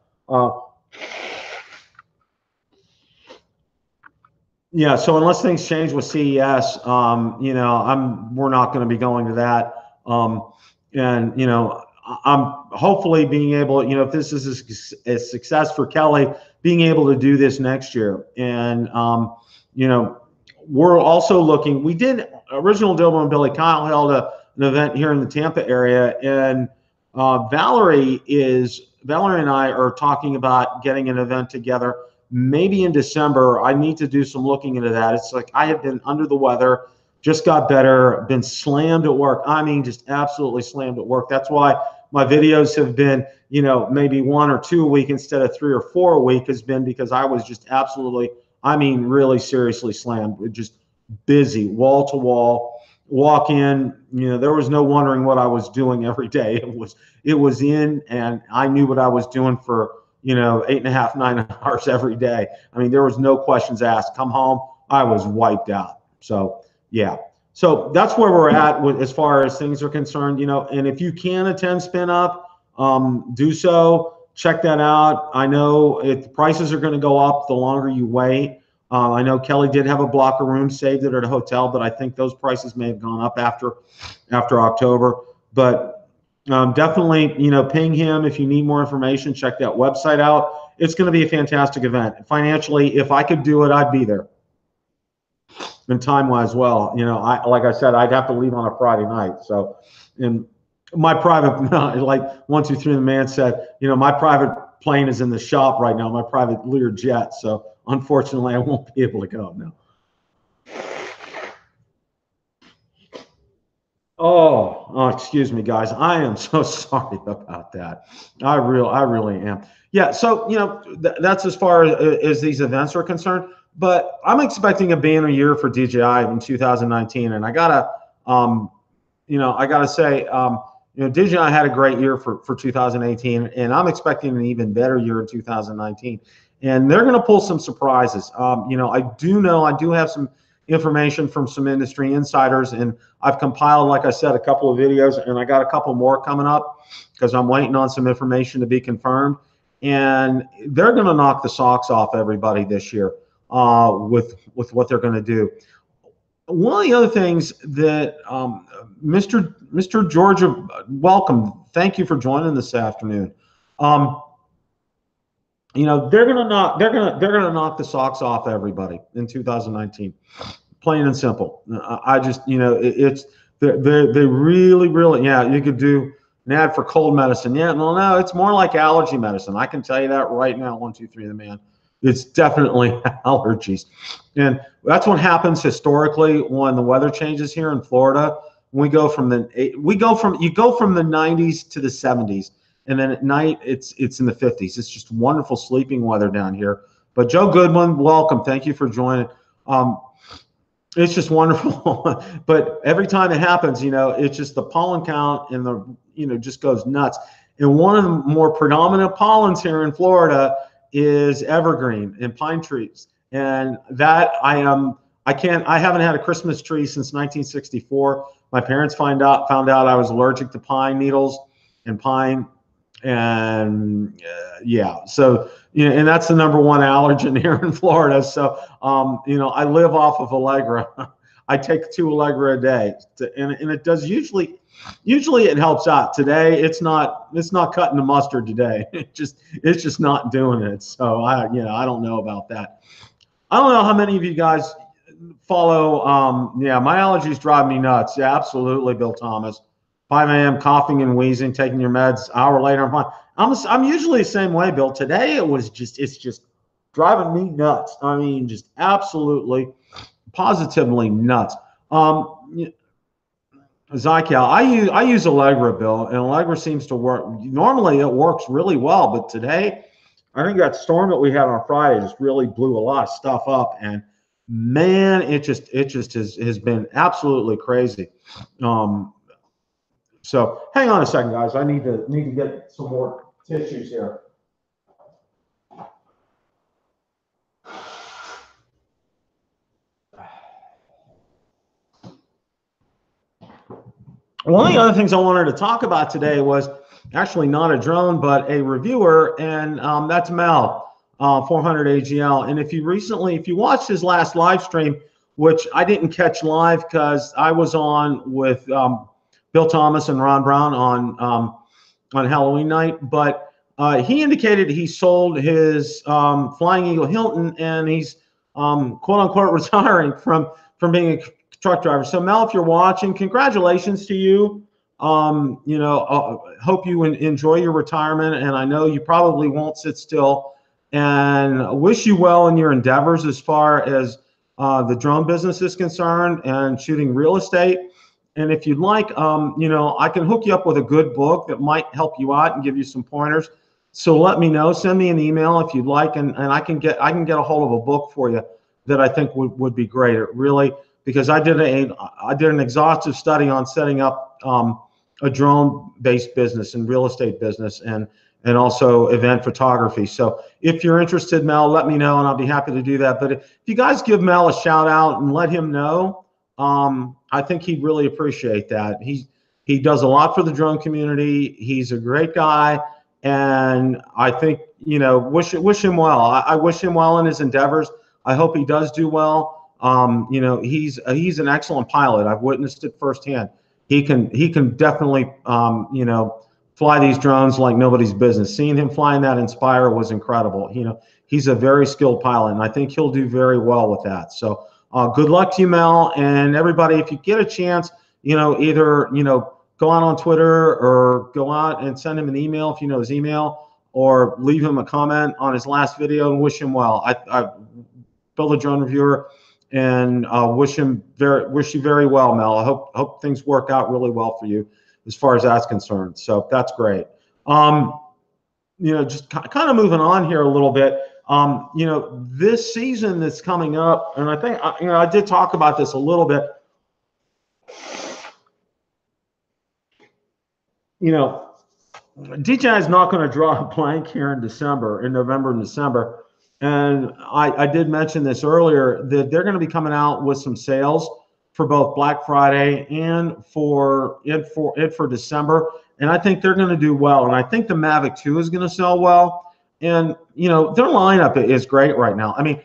Yeah, so unless things change with CES, you know, we're not going to be going to that. And, you know, I'm hopefully being able, you know, if this is a success for Kelly, being able to do this next year. And, you know, we're also looking, we did, Original Dilbo and Billy Kyle held an event here in the Tampa area. And Valerie and I are talking about getting an event together maybe in December. I need to do some looking into that. It's like I have been under the weather, just got better, been slammed at work. I mean, just absolutely slammed at work. That's why my videos have been, you know, maybe 1 or 2 a week instead of 3 or 4 a week, has been because I was just absolutely, I mean, really seriously slammed, just busy, wall to wall. Walk in, you know, there was no wondering what I was doing every day. It was in, and I knew what I was doing for, you know, 8.5, 9 hours every day. I mean, there was no questions asked. Come home, I was wiped out. So yeah, so that's where we're at as far as things are concerned, you know. And if you can attend Spin Up, do so. Check that out. I know the prices are going to go up the longer you wait. I know Kelly did have a block of rooms saved at a hotel, but I think those prices may have gone up after October. But definitely, you know, ping him if you need more information. Check that website out. It's going to be a fantastic event. Financially, if I could do it, I'd be there. And time-wise, well, you know, like I said, I'd have to leave on a Friday night. So, in my private, like 1, 2, 3, the man said, you know, my private plane is in the shop right now, my private Lear jet. So, unfortunately, I won't be able to go now. Oh, excuse me, guys. I am so sorry about that. I really am. Yeah. So, you know, that's as far as these events are concerned. But I'm expecting a banner year for DJI in 2019, and I gotta, you know, say, you know, DJI had a great year for 2018, and I'm expecting an even better year in 2019. And they're going to pull some surprises. You know, I do have some information from some industry insiders, and I've compiled, like I said, a couple of videos, and I got a couple more coming up because I'm waiting on some information to be confirmed. And they're going to knock the socks off everybody this year with what they're going to do. One of the other things that Mr. Georgia, welcome. Thank you for joining this afternoon. you know, they're gonna knock the socks off everybody in 2019, plain and simple. I just, you know, they really, yeah. You could do an ad for cold medicine. Yeah, no, it's more like allergy medicine. I can tell you that right now. 1, 2, 3, the man. It's definitely allergies, and that's what happens historically when the weather changes here in Florida. You go from the 90s to the 70s, and then at night it's in the 50s. It's just wonderful sleeping weather down here. But Joe Goodwin, welcome. Thank you for joining. It's just wonderful. But every time it happens, you know, it's just the pollen count and the, you know, just goes nuts. And one of the more predominant pollens here in Florida is evergreen and pine trees. And that I haven't had a Christmas tree since 1964. My parents found out I was allergic to pine needles and pine, and yeah. So, you know, and that's the number1 allergen here in Florida. So, you know, I live off of Allegra. I take 2 Allegra a day, and it does usually it helps out. Today, it's not cutting the mustard today. It's just not doing it. So I don't know about that. I don't know how many of you guys follow. Yeah, my allergies drive me nuts. Yeah, absolutely, Bill Thomas. 5 a.m. coughing and wheezing, taking your meds. Hour later, I'm fine. I'm usually the same way, Bill. Today it's just driving me nuts. I mean, just absolutely, positively nuts. Zycal, I use Allegra, Bill, and Allegra seems to work. Normally, it works really well, but today, I think that storm that we had on Friday just really blew a lot of stuff up, and man, it just has been absolutely crazy. So hang on a second, guys. I need to get some more tissues here. One of the other things I wanted to talk about today was actually not a drone, but a reviewer, and that's Mel, 400 AGL. And if you watched his last live stream, which I didn't catch live because I was on with Bill Thomas and Ron Brown on Halloween night, but he indicated he sold his Flying Eagle Hilton, and he's quote unquote retiring from being a truck driver. So Mel, if you're watching, congratulations to you. You know, hope you enjoy your retirement, and I know you probably won't sit still. And wish you well in your endeavors as far as the drone business is concerned and shooting real estate. And if you'd like, you know, I can hook you up with a good book that might help you out and give you some pointers. So let me know. Send me an email if you'd like, and I can get a hold of a book for you that I think would be great. It really, because I did an exhaustive study on setting up a drone-based business and real estate business and also event photography. So if you're interested, Mel, let me know and I'll be happy to do that. But if you guys give Mel a shout out and let him know, I think he'd really appreciate that. He does a lot for the drone community. He's a great guy, and I think, you know, wish him well. I wish him well in his endeavors. I hope he does do well. You know, he's an excellent pilot. I've witnessed it firsthand. He can definitely you know, fly these drones like nobody's business. Seeing him flying that Inspire was incredible. You know, he's a very skilled pilot, and I think he'll do very well with that. So good luck to you, Mel, and everybody. If you get a chance, you know, either, you know, go out on Twitter or go out and send him an email if you know his email, or leave him a comment on his last video and wish him well. I Bill the Drone Reviewer, and wish you very well, Mel. I hope things work out really well for you as far as that's concerned. So that's great. You know, just kind of moving on here a little bit. You know, this season that's coming up, and I think, you know, I did talk about this a little bit. You know, DJI is not going to draw a blank here in November and December. And I did mention this earlier, that they're going to be coming out with some sales for both Black Friday and for December. And I think they're going to do well. And I think the Mavic 2 is going to sell well. And, you know, their lineup is great right now. I mean,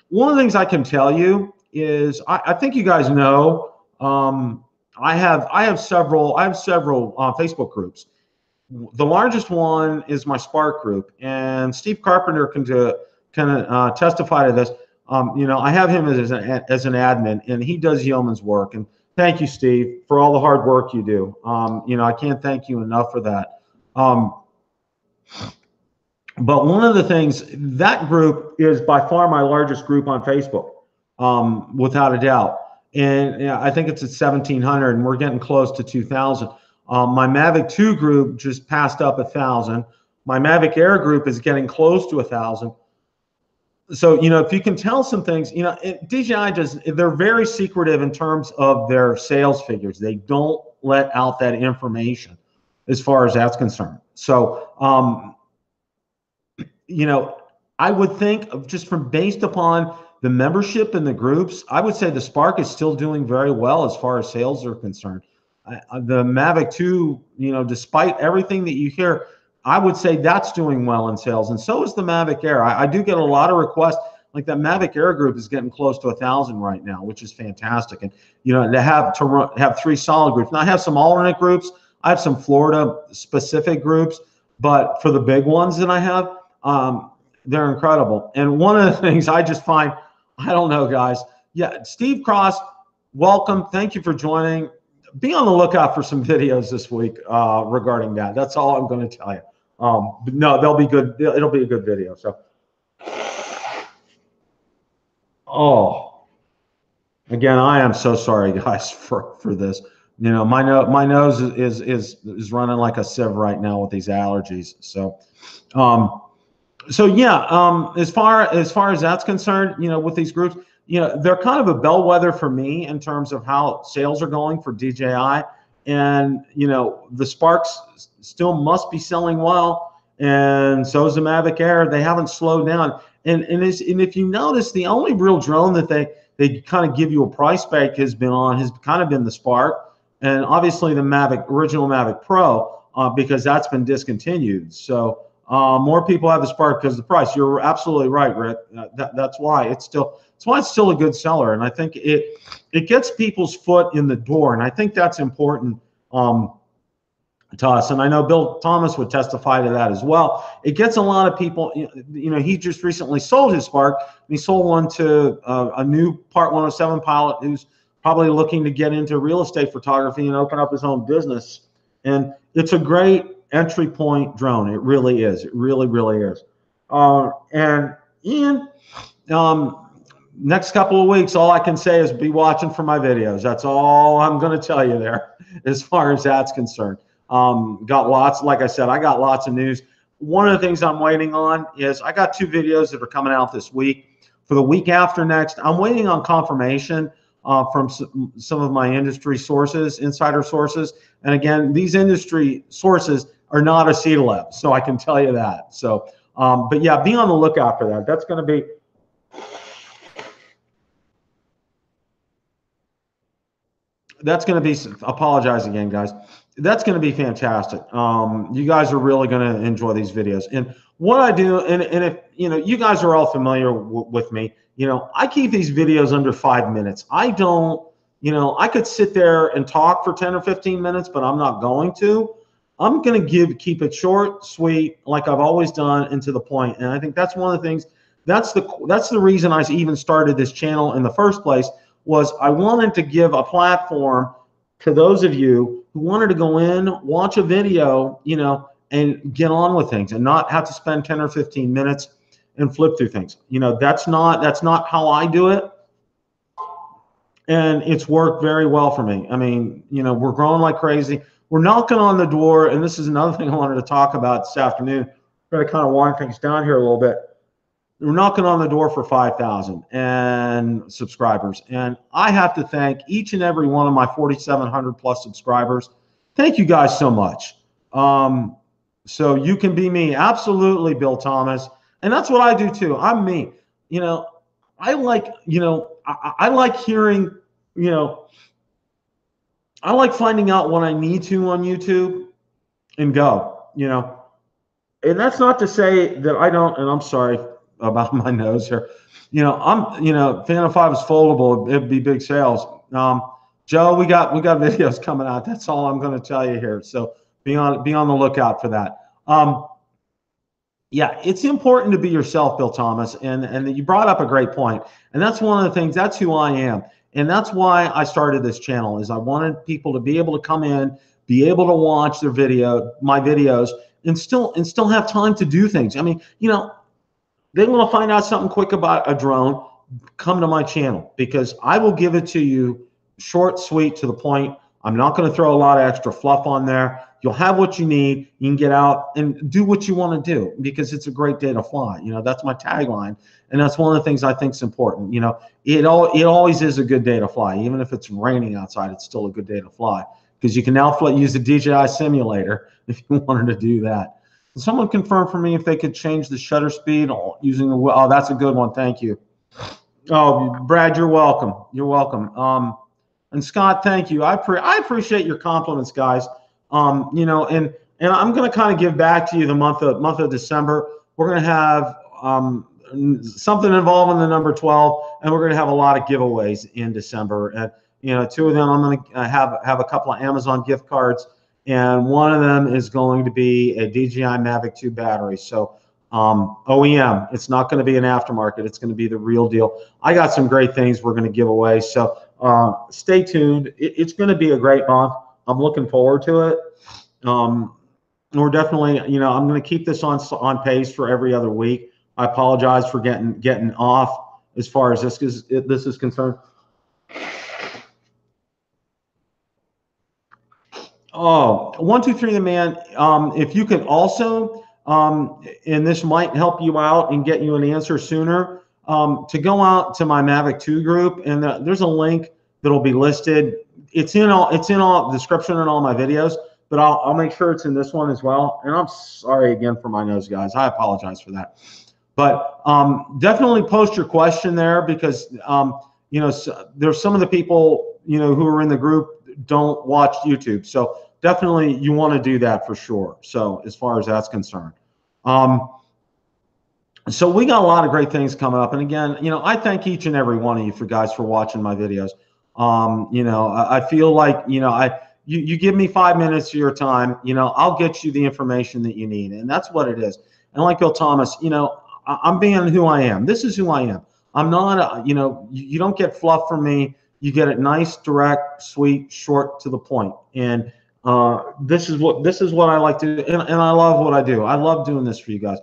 one of the things I can tell you is I think you guys know, I have several Facebook groups, The largest one is my Spark group, and Steve Carpenter can testify to this. You know, I have him as an admin, and he does yeoman's work. And thank you, Steve, for all the hard work you do. You know, I can't thank you enough for that. But one of the things, that group is by far my largest group on Facebook, without a doubt. And you know, I think it's at 1,700, and we're getting close to 2,000. My Mavic 2 group just passed up 1,000. My Mavic Air group is getting close to 1,000. So, you know, if you can tell some things, you know, DJI they're very secretive in terms of their sales figures. They don't let out that information as far as that's concerned. So, you know, I would think of just based upon the membership in the groups, I would say the Spark is still doing very well as far as sales are concerned. The Mavic 2, you know, despite everything that you hear, I would say that's doing well in sales, and so is the Mavic Air. I do get a lot of requests. Like that Mavic Air group is getting close to 1,000 right now, which is fantastic. And you know, to have 3 solid groups. Now I have some alternate groups. I have some Florida specific groups, but for the big ones that I have, they're incredible. And one of the things I just find, I don't know, guys. Yeah, Steve Cross, welcome. Thank you for joining. Be on the lookout for some videos this week regarding that. That's all I'm going to tell you. But no, they'll be good. It'll be a good video. So, again, I am so sorry, guys, for this. You know, my nose is running like a sieve right now with these allergies. So, yeah. As far as that's concerned, you know, with these groups, you know, they're kind of a bellwether for me in terms of how sales are going for DJI. And, you know, the Sparks still must be selling well, and so is the Mavic Air. They haven't slowed down. And if you notice, the only real drone that they kind of give you a price spike has kind of been the Spark, and obviously the original Mavic Pro, because that's been discontinued. So more people have the Spark because of the price. You're absolutely right, Rick. That's why it's still a good seller, and I think it gets people's foot in the door, and I think that's important to us. And I know Bill Thomas would testify to that as well. It gets a lot of people. You know, he just recently sold his Spark, and he sold one to a new Part 107 pilot who's probably looking to get into real estate photography and open up his own business. And it's a great entry point drone. It really is. It really, really is. And Ian, next couple of weeks, all I can say is be watching for my videos. That's all I'm going to tell you there as far as that's concerned. Got lots, like I said, I got lots of news. One of the things I'm waiting on is I got 2 videos that are coming out this week. For the week after next, I'm waiting on confirmation from some of my industry sources, insider sources. And again, these industry sources are not Acetalab, so I can tell you that. So, but yeah, be on the lookout for that. That's going to be apologize again, guys. That's going to be fantastic. You guys are really going to enjoy these videos. And what I do, and if you know, you guys are all familiar with me, you know, I keep these videos under 5 minutes. I don't, you know, I could sit there and talk for 10 or 15 minutes, but I'm not going to. I'm going to keep it short, sweet, like I've always done, and to the point. And I think that's one of the things. That's the reason I even started this channel in the first place. Was I wanted to give a platform to those of you who wanted to go in, watch a video, you know, and get on with things and not have to spend 10 or 15 minutes and flip through things. You know, that's not how I do it. And it's worked very well for me. I mean, you know, we're growing like crazy. We're knocking on the door, and this is another thing I wanted to talk about this afternoon. I'm going to kind of wind things down here a little bit. We're knocking on the door for 5,000 and subscribers. And I have to thank each and every one of my 4,700 plus subscribers. Thank you guys so much. So you can be me. Absolutely, Bill Thomas. And that's what I do too. I'm me. You know, I like, you know, I like hearing, you know, I like finding out what I need to on YouTube and go, you know. And that's not to say that I don't, and I'm sorry about my nose here. You know, you know, Fan of 5 is foldable. It'd be big sales. Joe, we got videos coming out. That's all I'm going to tell you here. So Be on the lookout for that. Yeah, it's important to be yourself, Bill Thomas, and you brought up a great point. And that's one of the things. That's who I am, and that's why I started this channel. Is I wanted people to be able to come in, be able to watch my videos, and still have time to do things. I mean, you know, they want to find out something quick about a drone, come to my channel, because I will give it to you short, sweet, to the point. I'm not going to throw a lot of extra fluff on there. You'll have what you need. You can get out and do what you want to do, because it's a great day to fly. You know, that's my tagline, and that's one of the things I think is important. You know, it always is a good day to fly, even if it's raining outside. It's still a good day to fly, because you can now use the DJI simulator if you wanted to do that. Can someone confirm for me if they could change the shutter speed using the? Oh, that's a good one. Thank you. Oh, Brad, you're welcome. You're welcome. And Scott, thank you. I appreciate your compliments, guys. You know, and I'm going to kind of give back to you the month of December. We're going to have something involving the number 12, and we're going to have a lot of giveaways in December. And you know, 2 of them, I'm going to have a couple of Amazon gift cards, and one of them is going to be a DJI Mavic 2 battery. So OEM, it's not going to be an aftermarket. It's going to be the real deal. I got some great things we're going to give away. So stay tuned. It's going to be a great month. I'm looking forward to it. We're definitely, you know, I'm going to keep this on pace for every other week. I apologize for getting off as far as this is concerned. Oh, 123 the man. If you can also, and this might help you out and get you an answer sooner, to go out to my Mavic 2 group, and there's a link that'll be listed. It's in all description in all my videos, but I'll make sure it's in this one as well. And I'm sorry again for my nose, guys. I apologize for that. But definitely post your question there, because you know, there's some of the people, you know, who are in the group don't watch YouTube. So definitely you want to do that for sure. So as far as that's concerned. So we got a lot of great things coming up. And again, you know, I thank each and every one of you for watching my videos. You know, I feel like, you know, you give me 5 minutes of your time, you know, I'll get you the information that you need. And that's what it is. And like Bill Thomas, you know, I'm being who I am. This is who I am. I'm not, you know, you don't get fluff from me. You get it nice, direct, sweet, short, to the point. And this is what I like to do, and I love what I do. I love doing this for you guys.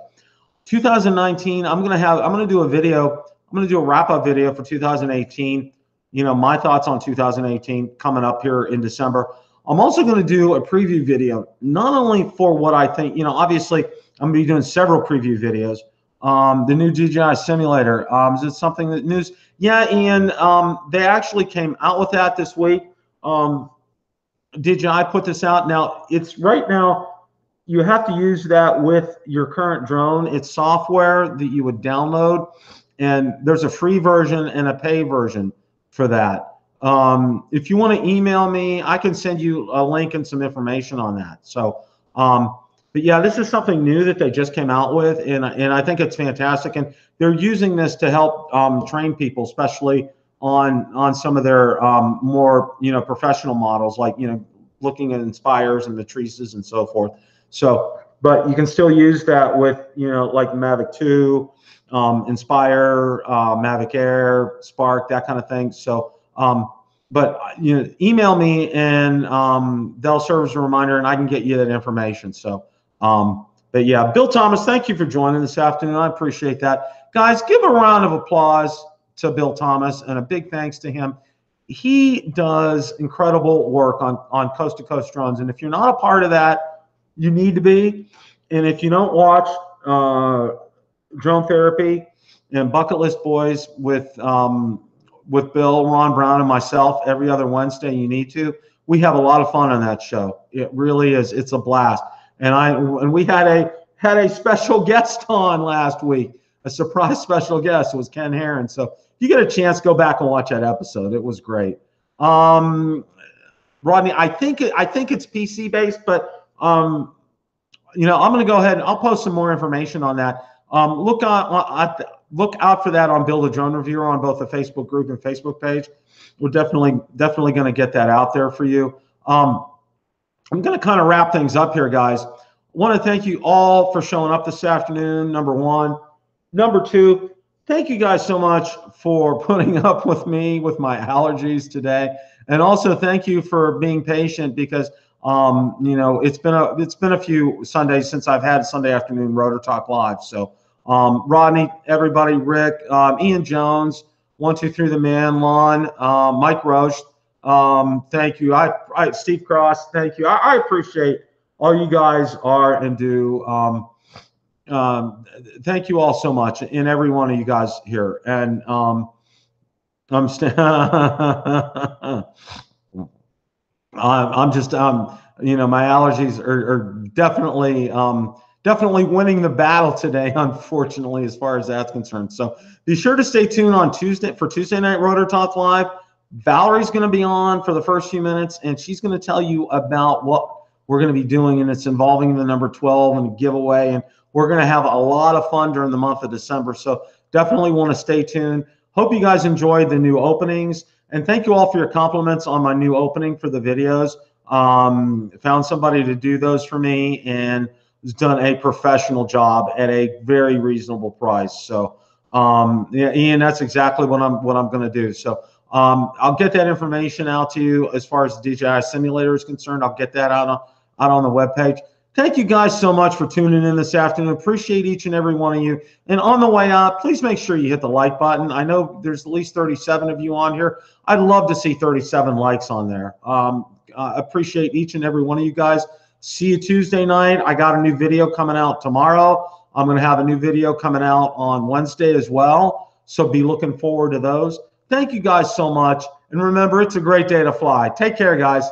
2019, I'm gonna do a video. I'm gonna do a wrap-up video for 2018. You know, my thoughts on 2018 coming up here in December. I'm also going to do a preview video, not only for what I think, you know, obviously I'm going to be doing several preview videos. The new DJI simulator, is it something that news? Yeah, Ian, they actually came out with that this week. DJI put this out. Now, it's right now, you have to use that with your current drone. It's software that you would download, and there's a free version and a pay version for that. If you want to email me, I can send you a link and some information on that. So, but yeah, this is something new that they just came out with, and I think it's fantastic. And they're using this to help train people, especially on some of their more, you know, professional models, like, you know, looking at Inspires and Matrices and so forth. So, but you can still use that with, you know, like Mavic 2, Inspire, Mavic Air, Spark, that kind of thing. So, but you know, email me and they'll serve as a reminder, and I can get you that information. So, but yeah, Bill Thomas, thank you for joining this afternoon. I appreciate that. Guys, give a round of applause to Bill Thomas, and a big thanks to him. He does incredible work on Coast to Coast drones, and if you're not a part of that, you need to be. And if you don't watch Drone Therapy and Bucket List Boys with Bill, Ron Brown, and myself every other Wednesday, you need to. We have a lot of fun on that show. It really is. It's a blast. And we had a special guest on last week, a surprise special guest. It was Ken Herron. So if you get a chance, go back and watch that episode. It was great. Rodney, I think it's PC based, but you know, I'm going to go ahead and I'll post some more information on that. Look out for that on Bill the Drone Reviewer on both the Facebook group and Facebook page. We're definitely going to get that out there for you. I'm going to kind of wrap things up here, guys. I want to thank you all for showing up this afternoon, number one. Number two, thank you guys so much for putting up with me with my allergies today. And also thank you for being patient because you know, it's been a few Sundays since I've had Sunday Afternoon Rotor Talk Live. So Rodney, everybody, Rick, Ian Jones, 123 The Man, Lon, Mike Roche, thank you. Steve Cross, thank you. I appreciate all you guys are and do. Thank you all so much, and every one of you guys here. And I'm just you know, my allergies are definitely definitely winning the battle today, unfortunately, as far as that's concerned. So be sure to stay tuned on Tuesday for Tuesday Night Rotor Talk Live. Valerie's going to be on for the first few minutes, and she's going to tell you about what we're going to be doing, and it's involving the number 12 and a giveaway, and we're going to have a lot of fun during the month of December. So definitely want to stay tuned. Hope you guys enjoyed the new openings, and thank you all for your compliments on my new opening for the videos. Found somebody to do those for me and has done a professional job at a very reasonable price. So yeah, Ian, that's exactly what I'm going to do. So I'll get that information out to you as far as the DJI simulator is concerned. I'll get that out on the webpage. Thank you guys so much for tuning in this afternoon. Appreciate each and every one of you. And on the way out, please make sure you hit the like button. I know there's at least 37 of you on here. I'd love to see 37 likes on there. Appreciate each and every one of you guys. See you Tuesday night. I got a new video coming out tomorrow. I'm going to have a new video coming out on Wednesday as well. So be looking forward to those. Thank you guys so much. And remember, it's a great day to fly. Take care, guys.